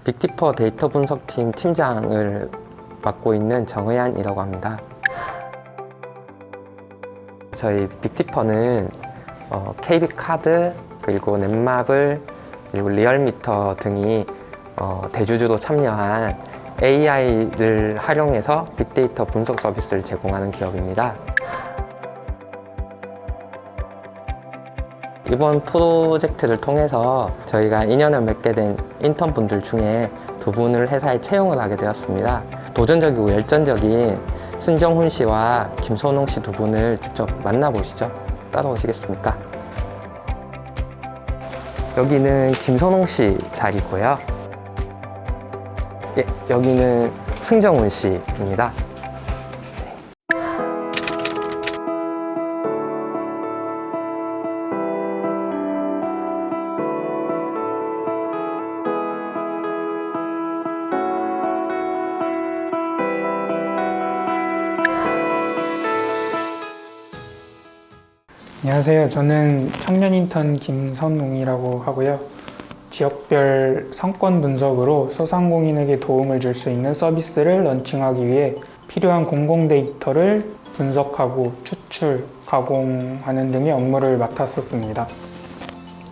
빅디퍼 데이터 분석팀 팀장을 맡고 있는 정의한이라고 합니다. 저희 빅디퍼는 KB카드, 그리고 넷마블, 그리고 리얼미터 등이 대주주로 참여한 AI를 활용해서 빅데이터 분석 서비스를 제공하는 기업입니다. 이번 프로젝트를 통해서 저희가 인연을 맺게 된 인턴분들 중에 2분을 회사에 채용을 하게 되었습니다. 도전적이고 열정적인 승정훈 씨와 김선홍 씨 2분을 직접 만나보시죠. 따라오시겠습니까? 여기는 김선홍 씨 자리고요. 예, 여기는 승정훈 씨입니다. 안녕하세요. 저는 청년 인턴 김선웅이라고 하고요. 지역별 상권 분석으로 소상공인에게 도움을 줄 수 있는 서비스를 런칭하기 위해 필요한 공공 데이터를 분석하고 추출, 가공하는 등의 업무를 맡았었습니다.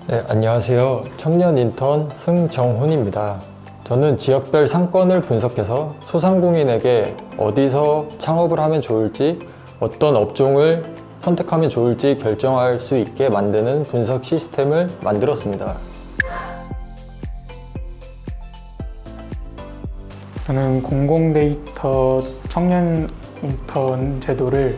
네, 안녕하세요. 청년 인턴 승정훈입니다. 저는 지역별 상권을 분석해서 소상공인에게 어디서 창업을 하면 좋을지, 어떤 업종을 선택하면 좋을지 결정할 수 있게 만드는 분석 시스템을 만들었습니다. 저는 공공 데이터 청년 인턴 제도를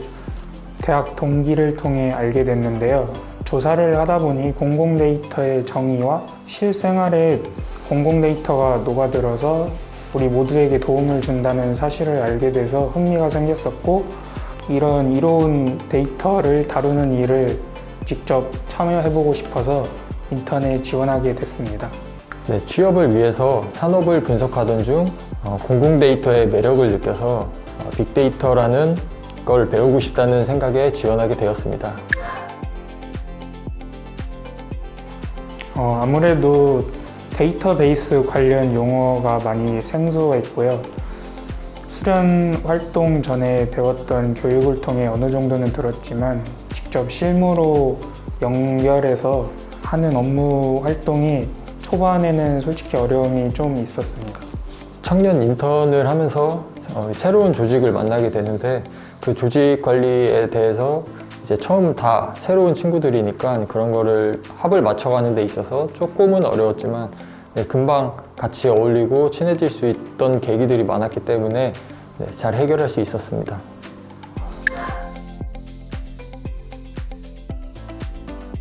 대학 동기를 통해 알게 됐는데요. 조사를 하다 보니 공공 데이터의 정의와 실생활에 공공 데이터가 녹아들어서 우리 모두에게 도움을 준다는 사실을 알게 돼서 흥미가 생겼었고, 이런 이로운 데이터를 다루는 일을 직접 참여해보고 싶어서 인턴에 지원하게 됐습니다. 네, 취업을 위해서 산업을 분석하던 중 공공 데이터의 매력을 느껴서 빅데이터라는 걸 배우고 싶다는 생각에 지원하게 되었습니다. 아무래도 데이터베이스 관련 용어가 많이 생소했고요. 수련 활동 전에 배웠던 교육을 통해 어느 정도는 들었지만 직접 실무로 연결해서 하는 업무 활동이 초반에는 솔직히 어려움이 좀 있었습니다. 청년 인턴을 하면서 새로운 조직을 만나게 되는데, 그 조직 관리에 대해서 이제 처음 다 새로운 친구들이니까 그런 거를 합을 맞춰가는 데 있어서 조금은 어려웠지만 금방 같이 어울리고 친해질 수 있던 계기들이 많았기 때문에 잘 해결할 수 있었습니다.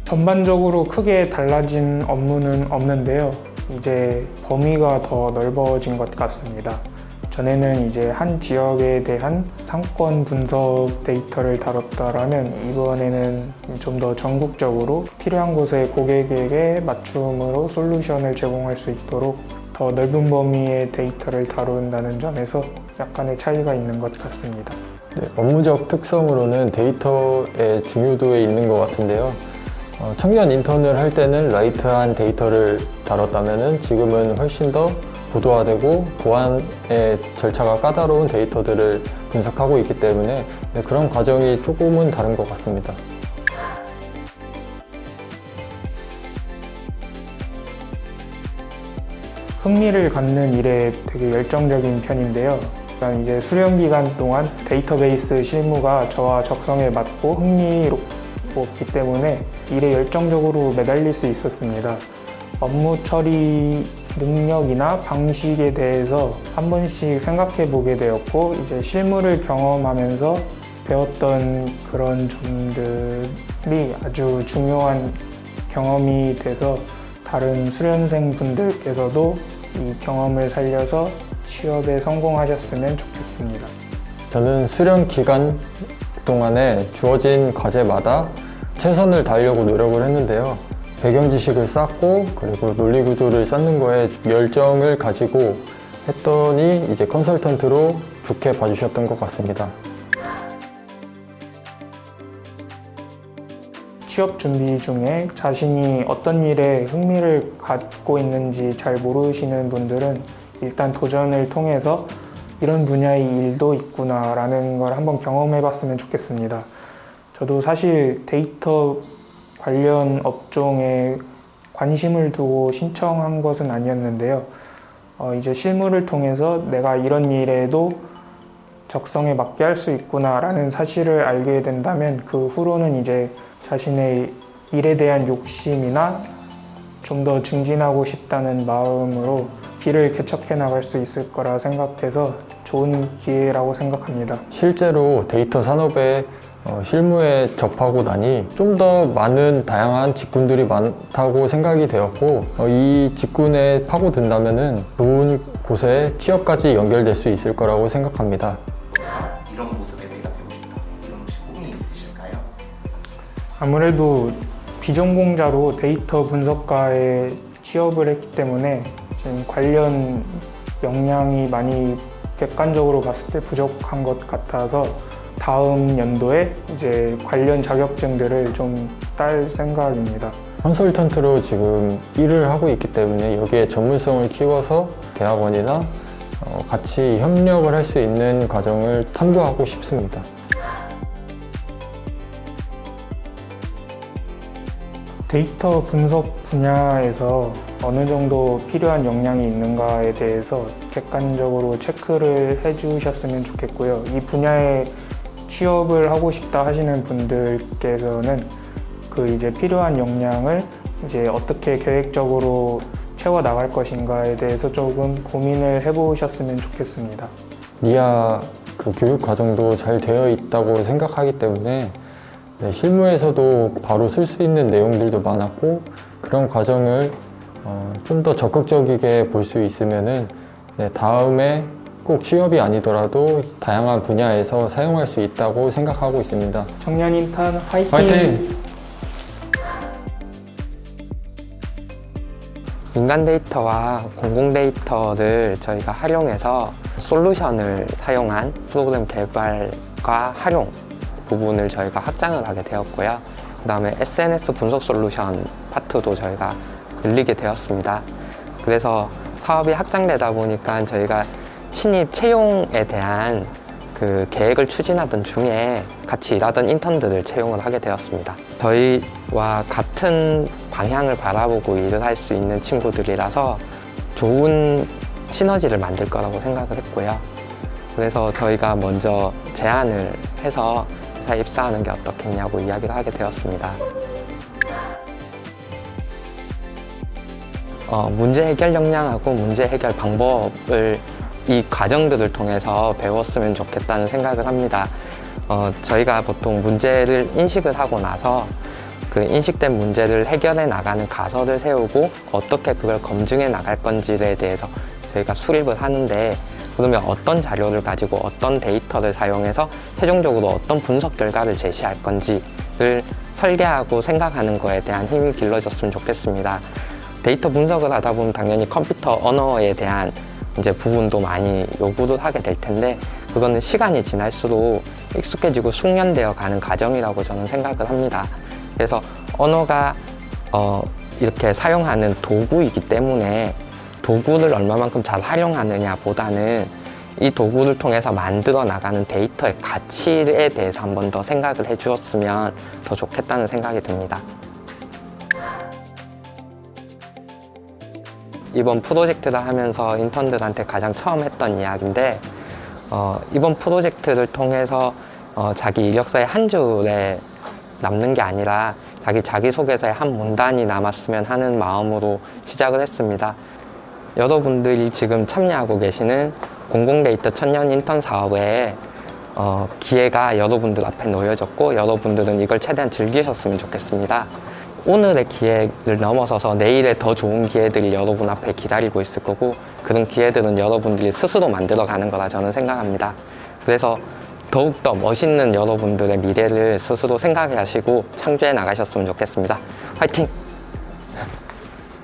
전반적으로 크게 달라진 업무는 없는데요. 이제 범위가 더 넓어진 것 같습니다. 전에는 이제 한 지역에 대한 상권 분석 데이터를 다뤘다라면 이번에는 좀 더 전국적으로 필요한 곳에 고객에게 맞춤으로 솔루션을 제공할 수 있도록 더 넓은 범위의 데이터를 다룬다는 점에서 약간의 차이가 있는 것 같습니다. 네, 업무적 특성으로는 데이터의 중요도에 있는 것 같은데요. 청년 인턴을 할 때는 라이트한 데이터를 다뤘다면 지금은 훨씬 더 고도화되고 보안의 절차가 까다로운 데이터들을 분석하고 있기 때문에 그런 과정이 조금은 다른 것 같습니다. 흥미를 갖는 일에 되게 열정적인 편인데요. 일단 이제 수련 기간 동안 데이터베이스 실무가 저와 적성에 맞고 흥미롭기 때문에 일에 열정적으로 매달릴 수 있었습니다. 업무 처리 능력이나 방식에 대해서 한 번씩 생각해 보게 되었고, 이제 실무를 경험하면서 배웠던 그런 점들이 아주 중요한 경험이 돼서 다른 수련생 분들께서도 이 경험을 살려서 취업에 성공하셨으면 좋겠습니다. 저는 수련 기간 동안에 주어진 과제마다 최선을 다하려고 노력을 했는데요. 배경 지식을 쌓고 그리고 논리 구조를 쌓는 거에 열정을 가지고 했더니 이제 컨설턴트로 좋게 봐주셨던 것 같습니다. 취업 준비 중에 자신이 어떤 일에 흥미를 갖고 있는지 잘 모르시는 분들은 일단 도전을 통해서 이런 분야의 일도 있구나라는 걸 한번 경험해 봤으면 좋겠습니다. 저도 사실 데이터 관련 업종에 관심을 두고 신청한 것은 아니었는데요. 이제 실무를 통해서 내가 이런 일에도 적성에 맞게 할 수 있구나라는 사실을 알게 된다면 그 후로는 이제 자신의 일에 대한 욕심이나 좀 더 증진하고 싶다는 마음으로 길을 개척해 나갈 수 있을 거라 생각해서 좋은 기회라고 생각합니다. 실제로 데이터 산업에 실무에 접하고 나니 좀 더 많은 다양한 직군들이 많다고 생각이 되었고 이 직군에 파고든다면은 좋은 곳에 취업까지 연결될 수 있을 거라고 생각합니다. 이런 모습의 내가 되고 싶다. 이런 혹시 꿈이 있으실까요? 아무래도 비전공자로 데이터 분석가에 취업을 했기 때문에 지금 관련 역량이 많이 객관적으로 봤을 때 부족한 것 같아서 다음 연도에 이제 관련 자격증들을 좀 딸 생각입니다. 컨설턴트로 지금 일을 하고 있기 때문에 여기에 전문성을 키워서 대학원이나 같이 협력을 할 수 있는 과정을 탐구하고 싶습니다. 데이터 분석 분야에서 어느 정도 필요한 역량이 있는가에 대해서 객관적으로 체크를 해주셨으면 좋겠고요. 이 분야에 취업을 하고 싶다 하시는 분들께서는 그 이제 필요한 역량을 이제 어떻게 계획적으로 채워 나갈 것인가에 대해서 조금 고민을 해보셨으면 좋겠습니다. 리아 그 교육 과정도 잘 되어 있다고 생각하기 때문에 실무에서도 바로 쓸 수 있는 내용들도 많았고 그런 과정을 좀 더 적극적이게 볼 수 있으면은 다음에 꼭 취업이 아니더라도 다양한 분야에서 사용할 수 있다고 생각하고 있습니다. 청년 인턴 화이팅! 화이팅! 민간 데이터와 공공 데이터를 저희가 활용해서 솔루션을 사용한 프로그램 개발과 활용 부분을 저희가 확장을 하게 되었고요. 그 다음에 SNS 분석 솔루션 파트도 저희가 늘리게 되었습니다. 그래서 사업이 확장되다 보니까 저희가 신입 채용에 대한 그 계획을 추진하던 중에 같이 일하던 인턴들을 채용을 하게 되었습니다. 저희와 같은 방향을 바라보고 일을 할 수 있는 친구들이라서 좋은 시너지를 만들 거라고 생각을 했고요. 그래서 저희가 먼저 제안을 해서 회사에 입사하는 게 어떻겠냐고 이야기를 하게 되었습니다. 문제 해결 역량하고 문제 해결 방법을 이 과정들을 통해서 배웠으면 좋겠다는 생각을 합니다. 저희가 보통 문제를 인식을 하고 나서 그 인식된 문제를 해결해 나가는 가설을 세우고 어떻게 그걸 검증해 나갈 건지에 대해서 저희가 수립을 하는데, 그러면 어떤 자료를 가지고 어떤 데이터를 사용해서 최종적으로 어떤 분석 결과를 제시할 건지를 설계하고 생각하는 거에 대한 힘이 길러졌으면 좋겠습니다. 데이터 분석을 하다 보면 당연히 컴퓨터 언어에 대한 이제 부분도 많이 요구를 하게 될 텐데, 그거는 시간이 지날수록 익숙해지고 숙련되어 가는 과정이라고 저는 생각을 합니다. 그래서 언어가 이렇게 사용하는 도구이기 때문에 도구를 얼마만큼 잘 활용하느냐 보다는 이 도구를 통해서 만들어 나가는 데이터의 가치에 대해서 한 번 더 생각을 해 주었으면 더 좋겠다는 생각이 듭니다. 이번 프로젝트를 하면서 인턴들한테 가장 처음 했던 이야기인데, 이번 프로젝트를 통해서 자기 이력서의 한 줄에 남는 게 아니라 자기소개서의 한 문단이 남았으면 하는 마음으로 시작을 했습니다. 여러분들이 지금 참여하고 계시는 공공데이터 청년 인턴 사업에 기회가 여러분들 앞에 놓여졌고, 여러분들은 이걸 최대한 즐기셨으면 좋겠습니다. 오늘의 기회를 넘어서서 내일의 더 좋은 기회들이 여러분 앞에 기다리고 있을 거고, 그런 기회들은 여러분들이 스스로 만들어가는 거라 저는 생각합니다. 그래서 더욱더 멋있는 여러분들의 미래를 스스로 생각하시고 창조해 나가셨으면 좋겠습니다. 화이팅!